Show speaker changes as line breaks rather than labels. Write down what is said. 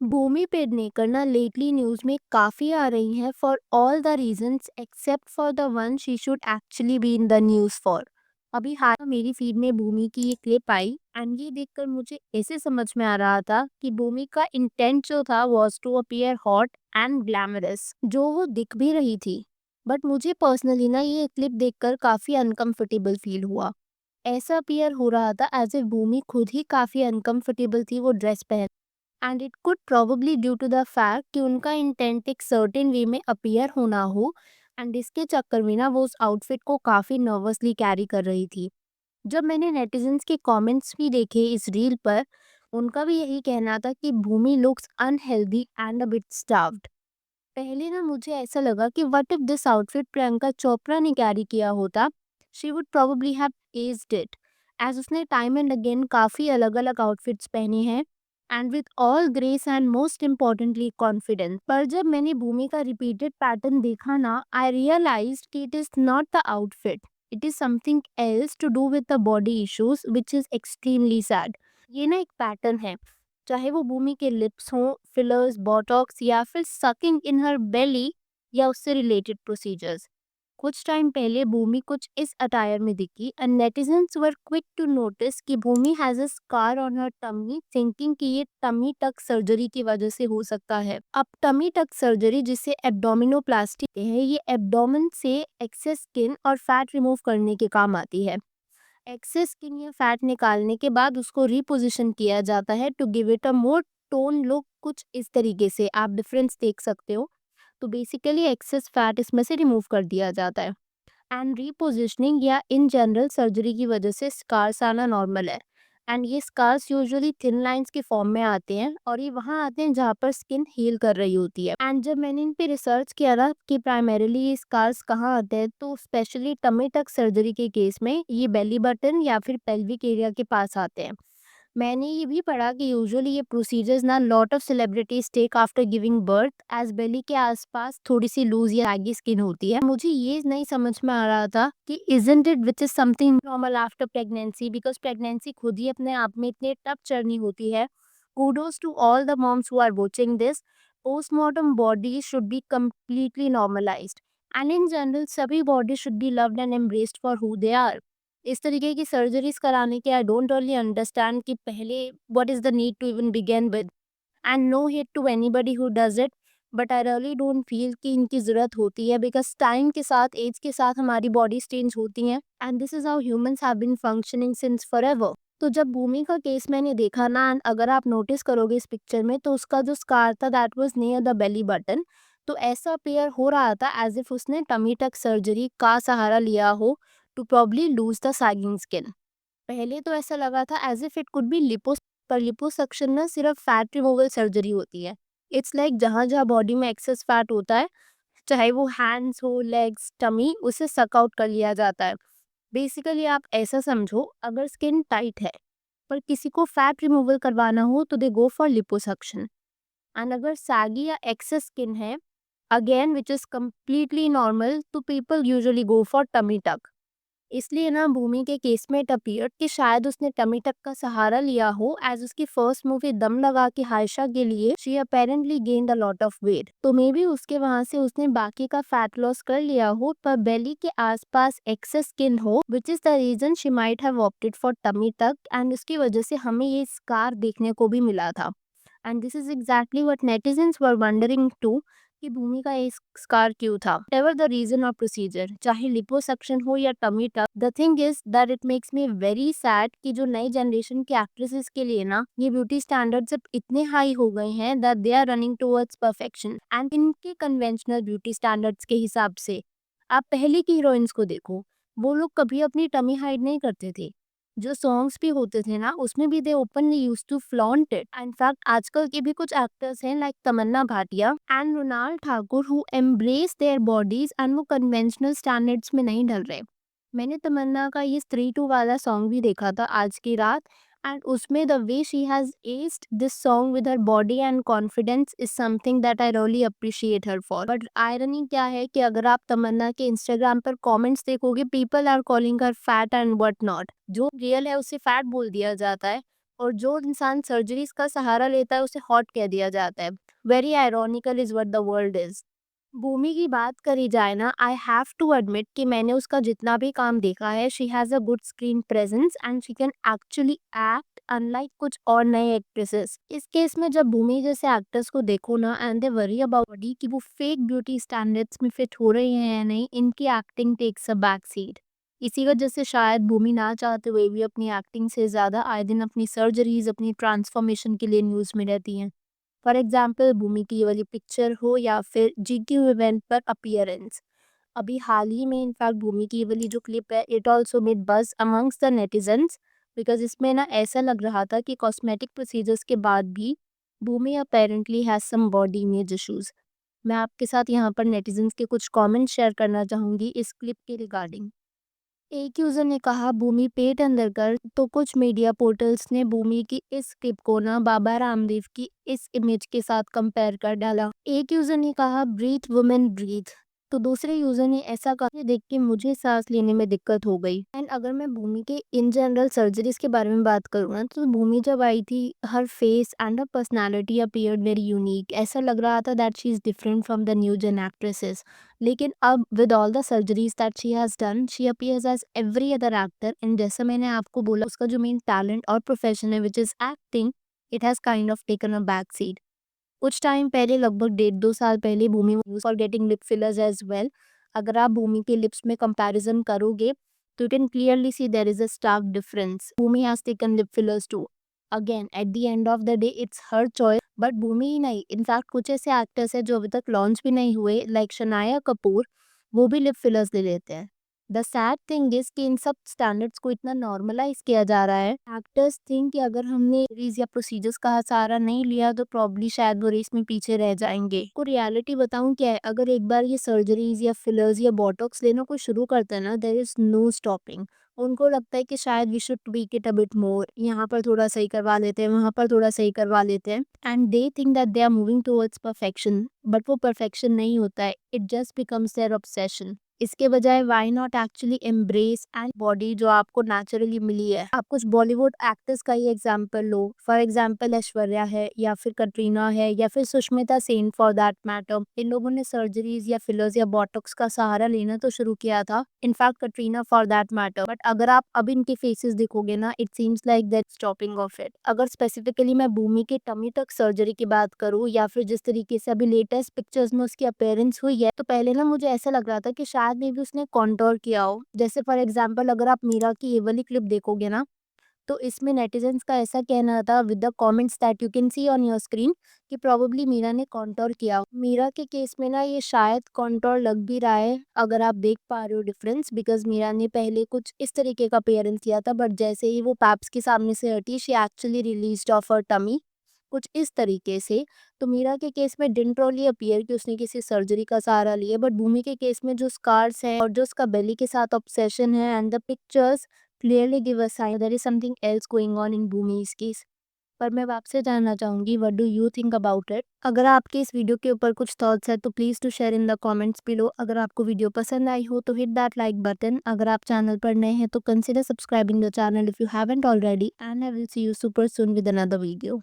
भूमि पेडनेकर ना lately news में काफी आ रही हैं for all the reasons except for the one she should actually be in the news for. अभी हाल में मेरी फीड में भूमि की ये क्लिप आई एंड ये देखकर मुझे ऐसे समझ में आ रहा था कि भूमि का इंटेंट जो था was to appear hot and glamorous, जो वो दिख भी रही थी। बट मुझे पर्सनली ना ये क्लिप देखकर काफी अनकंफर्टेबल फील हुआ। ऐसा अपीयर हो रहा था एज ए भूमि खुद ही काफी अनकंफर्टेबल थी वो ड्रेस पहन, and it could probably due to the fact कि उनका इंटेंट एक सर्टेन वे में अपीयर होना हो, एंड इसके चक्कर में ना वो उस आउटफिट को काफ़ी नर्वसली कैरी कर रही थी। जब मैंने नेटिजन्स के कमेंट्स भी देखे इस रील पर, उनका भी यही कहना था कि Bhumi looks unhealthy and a bit starved. पहले ना मुझे ऐसा लगा कि what if this outfit Priyanka Chopra ने कैरी किया होता, she would probably have aced it, as उसने टाइम एंड अगेन काफ़ी अलग अलग आउटफिट्स पहने हैं and with all grace and most importantly confidence. पर जब मैंने भूमि का रिपीटेड पैटर्न देखा ना, आई रियलाइज कि it is not the outfit, it is something else to do with the body issues which is extremely sad. ये ना एक पैटर्न है, चाहे वो भूमि के लिप्स हों, फिलर्स, बोटॉक्स या फिर सकिंग इन हर बेली या उससे रिलेटेड प्रोसीजर्स। कुछ टाइम पहले भूमि कुछ इस अटायर में दिखी and netizens were quick to notice कि Bhumi has a scar on her tummy, thinking कि ये टमी टक सर्जरी की वजह से हो सकता है। अब टमी टक सर्जरी, जिसे एब्डोमिनोप्लास्टी कहते हैं, ये एब्डोमेन से एक्सेस स्किन और फैट रिमूव करने के काम आती है। एक्सेस स्किन या फैट निकालने के बाद उसको रिपोजिशन किया जाता है to give it a more tone look. कुछ इस तरीके से आप डिफरेंस देख सकते हो। तो बेसिकली एक्सेस फैट इसमें से रिमूव कर दिया जाता है, एंड रीपोजिशनिंग या इन जनरल सर्जरी की वजह से स्कार्स आना नॉर्मल है। एंड ये स्कार्स यूजुअली थिन लाइंस के फॉर्म में आते हैं और ये वहाँ आते हैं जहाँ पर स्किन हील कर रही होती है। एंड जब मैंने इन पे रिसर्च किया ना कि प्राइमरीली ये स्कार्स कहाँ आते हैं, तो स्पेशली टमी टक सर्जरी के केस में ये बेली बटन या फिर पेल्विक एरिया के पास आते हैं। मैंने ये भी पढ़ा कि यूजुअली ये प्रोसीजर्स ना lot of celebrities take after giving birth, as belly के आसपास थोड़ी सी लूज या सैगी स्किन होती है। मुझे ये नहीं समझ में आ रहा था कि isn't it which is something normal after pregnancy, because pregnancy खुद ही अपने आप में इतने टफ जर्नी होती है। kudos to all the moms who are watching this. Postmortem bodies should be completely normalized, and in general सभी bodies should be loved and embraced for who they are. इस तरीके की सर्जरीज कराने के I don't really understand कि पहले what is the need to even begin with. And no hate to anybody who does it, but I really don't feel कि इनकी ज़रूरत होती है, बिकॉज टाइम के साथ, एज के साथ हमारी बॉडीज चेंज होती हैं, and this is how humans have been functioning since forever. तो जब भूमि का केस मैंने देखा ना, एंड अगर आप नोटिस करोगे इस पिक्चर में, तो उसका जो स्कार था that was near the belly button. तो ऐसा अपेयर हो रहा था एज इफ उसने टमी टक सर्जरी का सहारा लिया हो to probably lose the sagging skin. पहले तो ऐसा लगा था as if it could be lipo, पर लिपोसक्शन ना सिर्फ फैट रिमूवल सर्जरी होती है। इट्स लाइक जहाँ जहाँ बॉडी में एक्सेस फैट होता है, चाहे वो हैंड्स हो, लेग्स, टमी, उसे सक आउट कर लिया जाता है। बेसिकली आप ऐसा समझो, अगर स्किन टाइट है पर किसी को फैट रिमूवल करवाना हो तो they go for liposuction. And अगर सैगी या एक्सेस स्किन है, again which is completely normal, तो people usually go for tummy tuck. इसलिए ना भूमि के केस में इट अपीयर्ड कि शायद उसने टमी टक का सहारा लिया हो, एज उसकी फर्स्ट मूवी दम लगा के हायशा के लिए she apparently gained a lot of weight. तो मे बी उसके वहां से उसने बाकी का फैट लॉस कर लिया हो, पर बेली के आसपास एक्सेस स्किन हो, which is the reason she might have opted for tummy tuck, and उसकी वजह से हमें ये स्कार देखने को भी मिला था। And this is exactly what netizens were wondering too, कि भूमि का ये स्कार क्यों था। एवर द रीजन और प्रोसीजर, चाहे लिपोसक्शन हो या tummy tuck, the thing is that it makes me very sad कि जो नई जनरेशन के एक्ट्रेसेस के लिए ना ये ब्यूटी स्टैंडर्ड्स अब इतने हाई हो गए हैं that they are running towards perfection, and इनके कन्वेंशनल ब्यूटी स्टैंडर्ड्स के हिसाब से आप पहले की हीरोइंस को देखो, वो लोग कभी अपनी टमी हाइड नहीं करते थे। जो सॉन्ग्स भी होते थे ना, उसमें भी they openly used to flaunt it. In fact आजकल के भी कुछ एक्टर्स हैं like Tamannaah Bhatia and Mrunal Thakur who embrace their bodies, and वो कन्वेंशनल स्टैंडर्ड्स में नहीं ढल रहे। मैंने तमन्ना का ये स्त्री टू वाला सॉन्ग भी देखा था आज की रात, एंड उसमें the way she has aced this song with her body and confidence is something that I really appreciate her for. But irony क्या है कि अगर आप तमन्ना के इंस्टाग्राम पर कमेंट्स देखोगे, people are calling her fat and what not. जो real है उसे फैट बोल दिया जाता है, और जो इंसान सर्जरीज का सहारा लेता है उसे हॉट कह दिया जाता है। Very ironical is what the world is. Bhumi की बात करी जाए ना, आई हैव टू एडमिट कि मैंने उसका जितना भी काम देखा है, she has a good screen presence and she can actually act unlike कुछ और नए एक्ट्रेसेस। इस केस में जब भूमि जैसे एक्टर्स को देखो ना and they worry about body कि वो फेक ब्यूटी स्टैंडर्ड्स में फिट हो रही हैं या नहीं, इनकी acting takes a back seat. इसी वजह से शायद भूमि ना चाहते हुए भी अपनी एक्टिंग से ज़्यादा आए दिन अपनी सर्जरीज, अपनी ट्रांसफॉर्मेशन के लिए न्यूज़ में रहती हैं। फॉर एग्जाम्पल भूमि की ये वाली पिक्चर हो या फिर जीक्यू इवेंट पर अपीयरेंस। अभी हाल ही में इनफैक्ट भूमि की ये वाली जो क्लिप है, इट ऑल्सो मेड बज अमंग्स द नेटिजन्स, बिकॉज इसमें ना ऐसा लग रहा था कि कॉस्मेटिक प्रोसीजर्स के बाद भी Bhumi apparently has some body image issues. मैं आपके साथ यहाँ पर नेटिजन्स के कुछ कमेंट्स शेयर करना चाहूँगी इस क्लिप के रिगार्डिंग। एक यूजर ने कहा भूमि पेट अंदर कर, तो कुछ मीडिया पोर्टल्स ने भूमि की इस क्लिप को ना बाबा रामदेव की इस इमेज के साथ कंपेयर कर डाला। एक यूजर ने कहा ब्रीथ वुमेन ब्रीथ, तो दूसरे यूजर ने ऐसा कहा, "ये देख के मुझे सांस लेने में दिक्कत हो गई।" एंड अगर मैं भूमि के इन जनरल सर्जरीज के बारे में बात करूँ ना, तो भूमि जब आई थी, her face and her personality appeared very unique. ऐसा लग रहा था that she is different from the new gen actresses. लेकिन अब with all the surgeries that she has done, she appears as every other actor. And जैसा मैंने आपको बोला, उसका जो मेन टैलेंट और प्रोफेशन है which is acting, it has kind of taken a back seat. कुछ टाइम पहले, लगभग 1.5-2 साल पहले, Bhumi for getting lip fillers as well. अगर आप भूमि के लिप्स में कंपैरिजन करोगे तो you can clearly see there is a stark difference. Bhumi has taken lip fillers too. Again at the end of the day it's her choice, but Bhumi ही नहीं, in fact कुछ ऐसे एक्टर्स हैं जो अभी तक लॉन्च भी नहीं हुए, लाइक शनाया कपूर, वो भी लिप फिलर्स ले लेते हैं। द सैड थिंग इज कि इन सब स्टैंडर्ड्स को इतना नॉर्मलाइज किया जा रहा है। एक्टर्स थिंक कि अगर हमने सीरीज या प्रोसीजर्स का सहारा नहीं लिया तो प्रॉब्ली शायद वो रेस में पीछे रह जाएंगे। को रियलिटी बताऊं क्या है, अगर एक बार ये सर्जरीज या फिलर्स या बोटॉक्स लेना कोई शुरू करते हैं ना, देयर इज नो स्टॉपिंग। उनको लगता है कि शायद we should tweak it a bit more, यहाँ पर थोड़ा सही करवा लेते हैं, वहाँ पर थोड़ा सही करवा लेते हैं, and they think that they are moving towards perfection. But वो परफेक्शन नहीं होता है, it just becomes their obsession. इसके बजाय why not actually embrace and body जो आपको नेचुरली मिली है। आप कुछ बॉलीवुड एक्टर्स का ही एग्जांपल लो, फॉर एग्जांपल ऐश्वर्या है या फिर कटरीना है या फिर Sushmita Sen for that matter. इन लोगों ने सर्जरीज या फिलर्स या बॉटॉक्स का सहारा लेना तो शुरू किया था, in fact Katrina for that matter, but अगर आप अब इनके फेसेस देखोगे ना, it seems like that stopping of it. अगर स्पेसिफिकली मैं भूमि के टमी तक सर्जरी की बात करूँ या फिर जिस तरीके से अभी लेटेस्ट पिक्चर्स में उसकी अपीयरेंस हुई है, तो पहले ना मुझे ऐसा लग रहा था कि शायद मे बी उसने कॉन्टोर किया हो। जैसे फॉर एग्जाम्पल अगर आप मीरा की ये वाली क्लिप देखोगे ना, तो इसमें नेटिजन्स का ऐसा कहना था with the comments that you can see on your screen कि प्रोबेबली मीरा ने कॉन्टोर किया हो। मीरा के केस में ना ये शायद कॉन्टोर लग भी रहा है, अगर आप देख पा रहे हो डिफरेंस, बिकॉज मीरा ने पहले कुछ इस तरीके का अपीयरेंस किया था, बट जैसे ही वो पैप्स के सामने से हटी, she actually released of her tummy कुछ इस तरीके से। तो मीरा के केस में डिडंट रियली अपीयर कि उसने किसी सर्जरी का सहारा लिया, बट भूमि के केस में जो स्कार्स हैं और जो उसका बेली के साथ ऑब्सेशन है and the pictures clearly give a sign there is something else going on in Bhumi's case. पर मैं अब आपसे जानना चाहूंगी, what do you think about it? अगर आपके इस वीडियो के ऊपर कुछ थॉट्स है तो please to share in the comments below. अगर आपको वीडियो पसंद आई हो तो हिट दैट लाइक बटन। अगर आप चैनल पर नए हैं तो consider subscribing the channel if you haven't already, and I will see you super soon with another video.